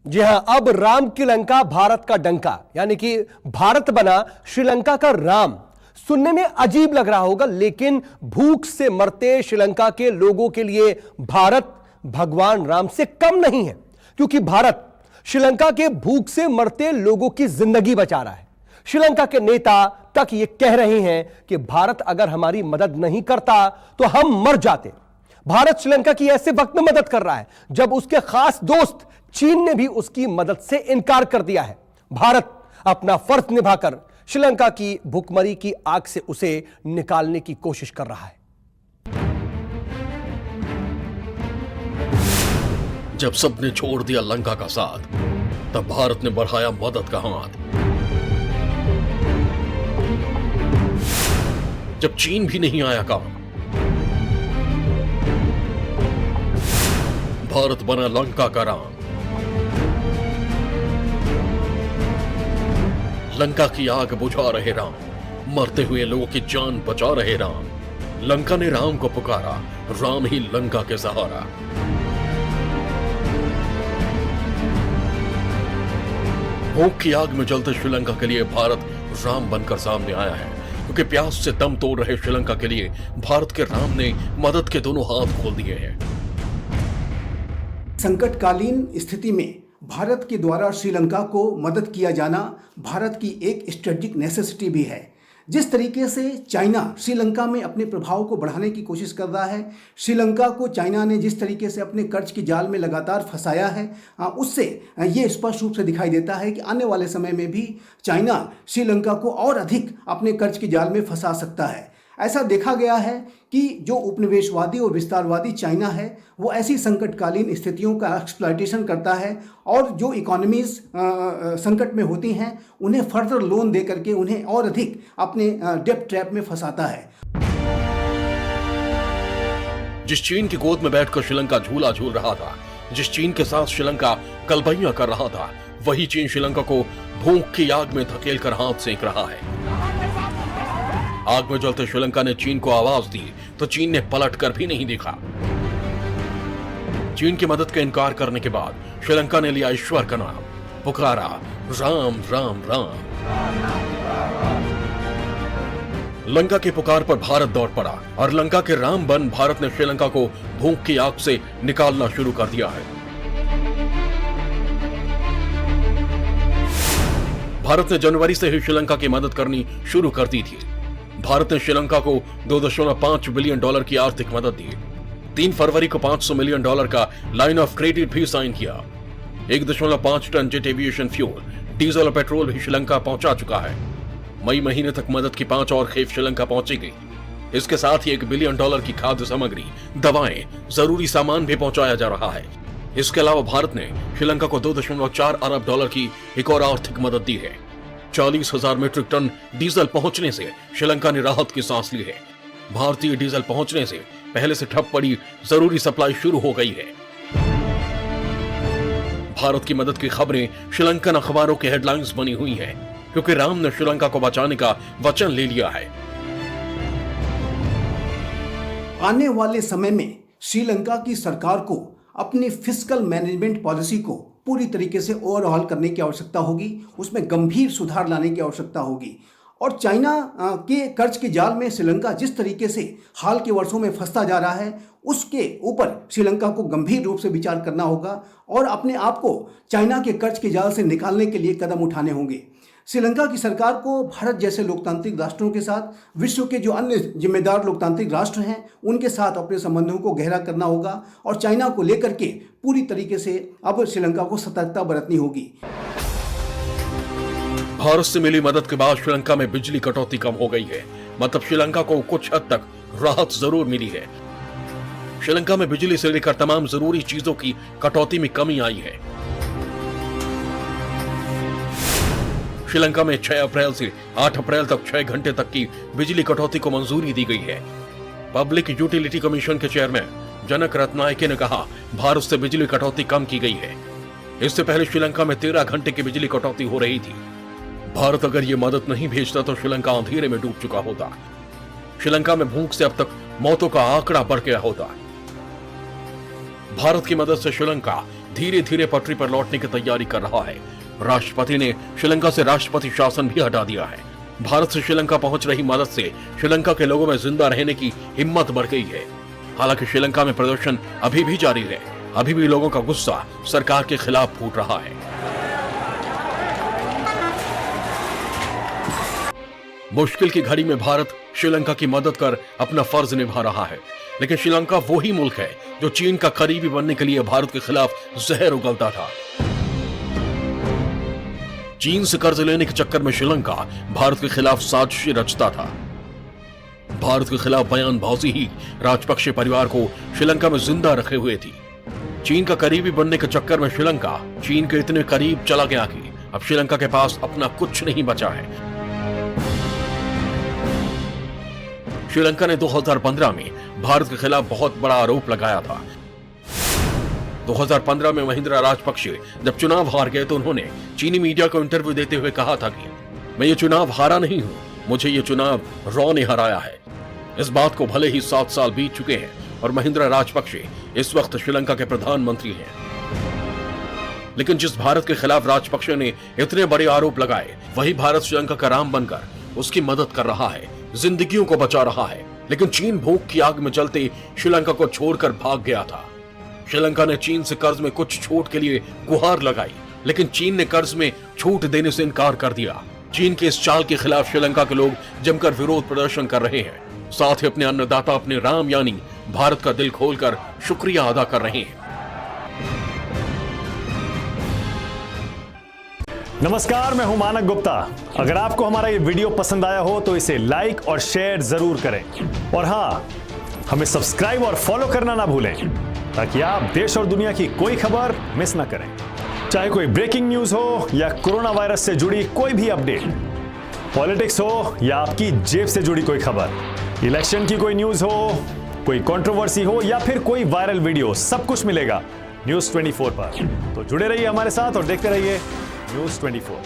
जी हां, अब राम की लंका भारत का डंका, यानी कि भारत बना श्रीलंका का राम। सुनने में अजीब लग रहा होगा, लेकिन भूख से मरते श्रीलंका के लोगों के लिए भारत भगवान राम से कम नहीं है, क्योंकि भारत श्रीलंका के भूख से मरते लोगों की जिंदगी बचा रहा है। श्रीलंका के नेता तक ये कह रहे हैं कि भारत अगर हमारी मदद नहीं करता तो हम मर जाते। भारत श्रीलंका की ऐसे वक्त में मदद कर रहा है जब उसके खास दोस्त चीन ने भी उसकी मदद से इनकार कर दिया है। भारत अपना फर्ज निभाकर श्रीलंका की भूखमरी की आग से उसे निकालने की कोशिश कर रहा है। जब सबने छोड़ दिया लंका का साथ, तब भारत ने बढ़ाया मदद का हाथ। जब चीन भी नहीं आया काम, भारत बना लंका का राम। लंका की आग बुझा रहे राम, मरते हुए लोगों की जान बचा रहे राम। लंका ने राम को पुकारा, राम ही लंका के सहारा। भूख की आग में जलते श्रीलंका के लिए भारत राम बनकर सामने आया है, क्योंकि प्यास से दम तोड़ रहे श्रीलंका के लिए भारत के राम ने मदद के दोनों हाथ खोल दिए हैं। संकटकालीन स्थिति में भारत के द्वारा श्रीलंका को मदद किया जाना भारत की एक स्ट्रेटेजिक नेसेसिटी भी है। जिस तरीके से चाइना श्रीलंका में अपने प्रभाव को बढ़ाने की कोशिश कर रहा है, श्रीलंका को चाइना ने जिस तरीके से अपने कर्ज की जाल में लगातार फंसाया है, उससे ये स्पष्ट रूप से दिखाई देता है कि आने वाले समय में भी चाइना श्रीलंका को और अधिक अपने कर्ज की जाल में फंसा सकता है। ऐसा देखा गया है कि जो उपनिवेशवादी और विस्तारवादी चाइना है, वो ऐसी संकटकालीन स्थितियों का एक्सप्लॉयटेशन करता है और जो इकोनॉमीज संकट में होती हैं उन्हें फर्दर लोन दे करके उन्हें और अधिक अपने डेब्ट ट्रैप में फंसाता है। जिस चीन की गोद में बैठकर श्रीलंका झूला झूल रहा था, जिस चीन के साथ श्रीलंका कलबैया कर रहा था, वही चीन श्रीलंका को भूख की आग में धकेलकर हाथ सेंक रहा है। आग में जलते श्रीलंका ने चीन को आवाज दी तो चीन ने पलट कर भी नहीं देखा। चीन की मदद का इनकार करने के बाद श्रीलंका ने लिया ईश्वर का नाम, पुकारा राम राम राम। लंका की पुकार पर भारत दौड़ पड़ा और लंका के राम बन भारत ने श्रीलंका को भूख की आग से निकालना शुरू कर दिया है। भारत ने जनवरी से ही श्रीलंका की मदद करनी शुरू कर दी थी। भारत ने श्रीलंका को $2.5 बिलियन की आर्थिक मदद दी। 3 फरवरी को $500 मिलियन का लाइन ऑफ क्रेडिट भी साइन किया। 1.5 ton jet aviation fuel, diesel और पेट्रोल भी श्रीलंका पहुंचा चुका है। मई महीने तक मदद की 5 और खेप श्रीलंका पहुंचेगी। इसके साथ ही $1 बिलियन की खाद्य सामग्री, दवाएं, जरूरी सामान भी पहुंचाया जा रहा है। इसके अलावा भारत ने श्रीलंका को $2.4 अरब की एक और आर्थिक मदद दी है। 40,000 मीट्रिक टन डीजल पहुंचने से श्रीलंका ने राहत की सांस ली है। भारतीय डीजल पहुंचने से पहले से ठप पड़ी जरूरी सप्लाई शुरू हो गई है। भारत की मदद की खबरें श्रीलंकन अखबारों के हेडलाइंस बनी हुई हैं, क्योंकि राम ने श्रीलंका को बचाने का वचन ले लिया है। आने वाले समय में श्रीलंका की सरकार को अपनी फिस्कल मैनेजमेंट पॉलिसी को पूरी तरीके से ओवरऑल करने की आवश्यकता होगी, उसमें गंभीर सुधार लाने की आवश्यकता होगी। और चाइना के कर्ज के जाल में श्रीलंका जिस तरीके से हाल के वर्षों में फंसता जा रहा है, उसके ऊपर श्रीलंका को गंभीर रूप से विचार करना होगा और अपने आप को चाइना के कर्ज के जाल से निकालने के लिए कदम उठाने होंगे। श्रीलंका की सरकार को भारत जैसे लोकतांत्रिक राष्ट्रों के साथ, विश्व के जो अन्य जिम्मेदार लोकतांत्रिक राष्ट्र हैं, उनके साथ अपने संबंधों को गहरा करना होगा और चाइना को लेकर के पूरी तरीके से अब श्रीलंका को सतर्कता बरतनी होगी। भारत से मिली मदद के बाद श्रीलंका में बिजली कटौती कम हो गई है। मतलब श्रीलंका को कुछ हद तक राहत जरूर मिली है। श्रीलंका में बिजली से लेकर तमाम जरूरी चीजों की कटौती में कमी आई है। श्रीलंका में 6 अप्रैल से 8 अप्रैल तक 6 घंटे तक की बिजली कटौती को मंजूरी दी गई है। पब्लिक यूटिलिटी कमीशन के चेयरमैन जनक रत्नायके ने कहा, भारत से बिजली कटौती कम की गई है। इससे पहले श्रीलंका में 13 घंटे की बिजली कटौती हो रही थी। भारत अगर ये मदद नहीं भेजता तो श्रीलंका अंधेरे में डूब चुका होता। श्रीलंका में भूख से अब तक मौतों का आंकड़ा बढ़ गया होता। भारत की मदद से श्रीलंका धीरे धीरे पटरी पर लौटने की तैयारी कर रहा है। राष्ट्रपति ने श्रीलंका से राष्ट्रपति शासन भी हटा दिया है। भारत से श्रीलंका पहुंच रही मदद से श्रीलंका के लोगों में जिंदा रहने की हिम्मत बढ़ गई है। हालांकि श्रीलंका में प्रदर्शन अभी भी जारी है। अभी भी लोगों का गुस्सा सरकार के खिलाफ फूट रहा है। मुश्किल की घड़ी में भारत श्रीलंका की मदद कर अपना फर्ज निभा रहा है, लेकिन श्रीलंका वो ही मुल्क है जो चीन का करीबी बनने के लिए भारत के खिलाफ जहर उगलता था। चीन से कर्ज लेने के चक्कर में श्रीलंका भारत के खिलाफ साजिश रचता था। भारत के खिलाफ बयानबाजी ही राजपक्षे परिवार को श्रीलंका में जिंदा रखे हुए थी। चीन का करीबी बनने के चक्कर में श्रीलंका चीन के इतने करीब चला गया कि अब श्रीलंका के पास अपना कुछ नहीं बचा है। श्रीलंका ने 2015 में भारत के खिलाफ बहुत बड़ा आरोप लगाया था। 2015 में महिंद्रा राजपक्षे जब चुनाव हार गए तो उन्होंने चीनी मीडिया को इंटरव्यू देते हुए कहा था कि मैं ये चुनाव हारा नहीं हूं, मुझे ये चुनाव रॉ ने हराया है। इस बात को भले ही 7 साल बीत चुके हैं और महिंद्रा राजपक्षे इस वक्त श्रीलंका के प्रधानमंत्री हैं, लेकिन जिस भारत के खिलाफ राजपक्षे ने इतने बड़े आरोप लगाए, वही भारत श्रीलंका का राम बनकर उसकी मदद कर रहा है, जिंदगियों को बचा रहा है। लेकिन चीन भूख की आग में जलते श्रीलंका को छोड़कर भाग गया था। श्रीलंका ने चीन से कर्ज में कुछ छूट के लिए गुहार लगाई, लेकिन चीन ने कर्ज में छूट देने से इनकार कर दिया। चीन के इस चाल के खिलाफ श्रीलंका के लोग जमकर विरोध प्रदर्शन कर रहे हैं। साथ ही अपने अन्नदाता अपने राम यानी भारत का दिल खोलकर शुक्रिया अदा कर रहे हैं। नमस्कार, मैं हूं मानक गुप्ता। अगर आपको हमारा ये वीडियो पसंद आया हो तो इसे लाइक और शेयर जरूर करें और हाँ, हमें सब्सक्राइब और फॉलो करना ना भूलें ताकि आप देश और दुनिया की कोई खबर मिस ना करें। चाहे कोई ब्रेकिंग न्यूज हो या कोरोना वायरस से जुड़ी कोई भी अपडेट, पॉलिटिक्स हो या आपकी जेब से जुड़ी कोई खबर, इलेक्शन की कोई न्यूज हो, कोई कंट्रोवर्सी हो या फिर कोई वायरल वीडियो, सब कुछ मिलेगा न्यूज़ 24 पर। तो जुड़े रहिए हमारे साथ और देखते रहिए न्यूज़ 24।